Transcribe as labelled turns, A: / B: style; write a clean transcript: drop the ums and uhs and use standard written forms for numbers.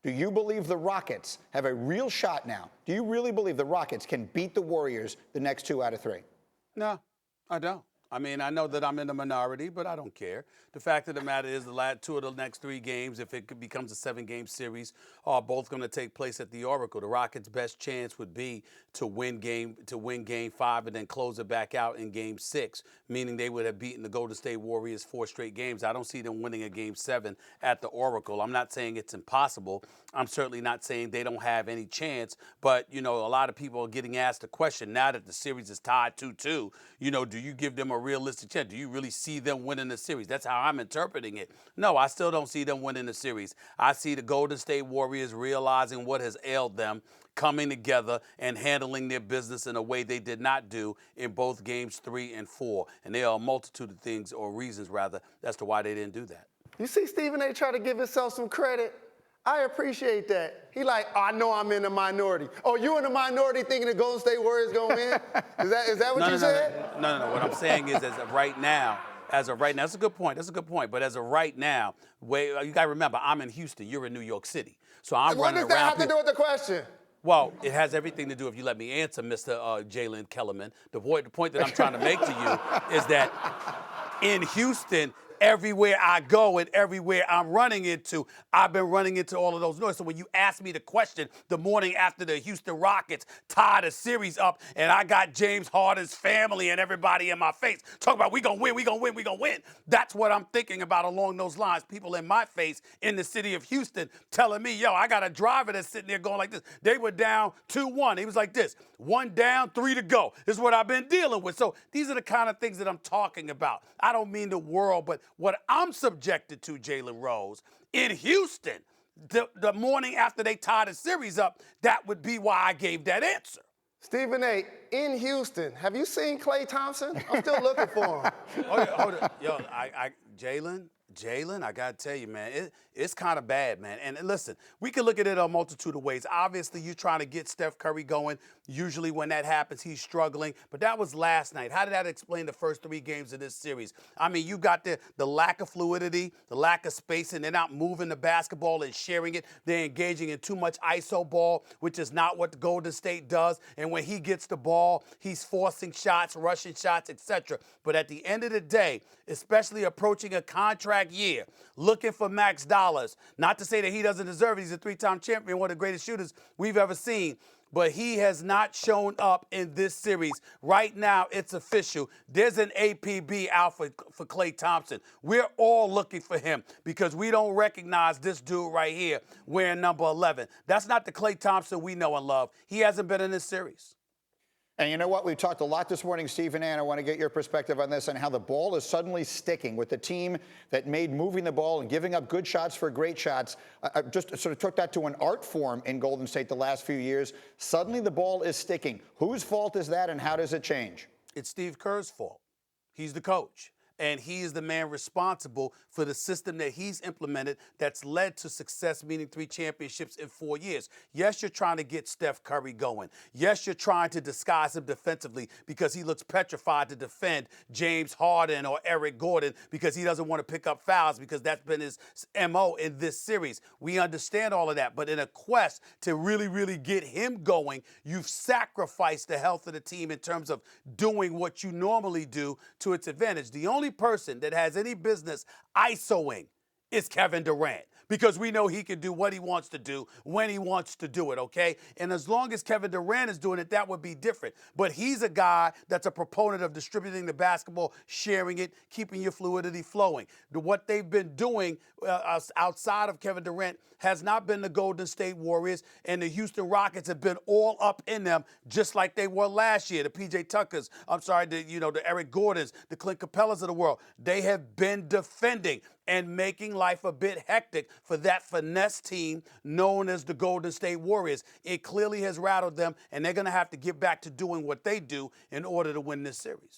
A: Do you believe the Rockets have a real shot now? Do you really believe the Rockets can beat the Warriors the next 2 out of 3?
B: No, I don't. I mean, I know that I'm in the minority, but I don't care. The fact of the matter is the last 2 of the next 3 games, if it becomes a 7-game series, are both going to take place at the Oracle. The Rockets' best chance would be to win game 5 and then close it back out in game 6, meaning they would have beaten the Golden State Warriors 4 straight games. I don't see them winning a game 7 at the Oracle. I'm not saying it's impossible. I'm certainly not saying they don't have any chance, but, a lot of people are getting asked the question now that the series is tied 2-2, do you give them a realistic chance? Do you really see them winning the series? That's how I'm interpreting it. No, I still don't see them winning the series. I see the Golden State Warriors realizing what has ailed them, coming together and handling their business in a way they did not do in both games 3 and 4. And there are a multitude of things, or reasons rather, as to why they didn't do that.
C: You see Stephen A. try to give himself some credit? I appreciate that. He like, oh, I know I'm in the minority. Oh, you in the minority thinking the Golden State Warriors gonna win? Is that what you said?
B: No. What I'm saying is, as of right now, that's a good point. But as of right now, you got to remember, I'm in Houston. You're in New York City. So I'm running around.
C: What does that have to do with the question?
B: Well, it has everything to do, if you let me answer, Mr. Jalen Kellerman. The point that I'm trying to make to you is that in Houston, everywhere I go and everywhere I'm running into, I've been running into all of those noises. So when you ask me the question the morning after the Houston Rockets tied a series up and I got James Harden's family and everybody in my face talking about we gonna win, that's what I'm thinking about along those lines. People in my face in the city of Houston telling me, yo, I got a driver that's sitting there going like this. They were down 2-1. He was like this, 1 down, 3 to go. This is what I've been dealing with. So these are the kind of things that I'm talking about. I don't mean the world, but what I'm subjected to, Jalen Rose, in Houston, the morning after they tied the series up, that would be why I gave that answer.
C: Stephen A., in Houston, have you seen Klay Thompson? I'm still looking for him.
B: Hold it. Yo, Jalen, I got to tell you, man, it's kind of bad, man. And listen, we can look at it a multitude of ways. Obviously, you're trying to get Steph Curry going. Usually when that happens, he's struggling. But that was last night. How did that explain the first 3 games of this series? I mean, you got the lack of fluidity, the lack of spacing. They're not moving the basketball and sharing it. They're engaging in too much iso ball, which is not what the Golden State does. And when he gets the ball, he's forcing shots, rushing shots, etc. But at the end of the day, especially approaching a contract year, looking for max dollars. Not to say that he doesn't deserve it. He's a 3-time champion, one of the greatest shooters we've ever seen. But he has not shown up in this series. Right now, it's official. There's an APB out for Klay Thompson. We're all looking for him because we don't recognize this dude right here wearing number 11. That's not the Klay Thompson we know and love. He hasn't been in this series.
A: And you know what? We've talked a lot this morning, Stephen A., and I want to get your perspective on this and how the ball is suddenly sticking with the team that made moving the ball and giving up good shots for great shots. I just sort of took that to an art form in Golden State the last few years. Suddenly the ball is sticking. Whose fault is that, and how does it change?
B: It's Steve Kerr's fault. He's the coach. And he is the man responsible for the system that he's implemented that's led to success, meaning 3 championships in 4 years. Yes, you're trying to get Steph Curry going. Yes, you're trying to disguise him defensively because he looks petrified to defend James Harden or Eric Gordon because he doesn't want to pick up fouls because that's been his MO in this series. We understand all of that. But in a quest to really get him going, you've sacrificed the health of the team in terms of doing what you normally do to its advantage. The only person that has any business ISOing is Kevin Durant, because we know he can do what he wants to do when he wants to do it, okay? And as long as Kevin Durant is doing it, that would be different. But he's a guy that's a proponent of distributing the basketball, sharing it, keeping your fluidity flowing. What they've been doing outside of Kevin Durant has not been the Golden State Warriors, and the Houston Rockets have been all up in them just like they were last year. The P.J. Tuckers, the Eric Gordons, the Clint Capellas of the world, they have been defending and making life a bit hectic for that finesse team known as the Golden State Warriors. It clearly has rattled them, and they're going to have to get back to doing what they do in order to win this series.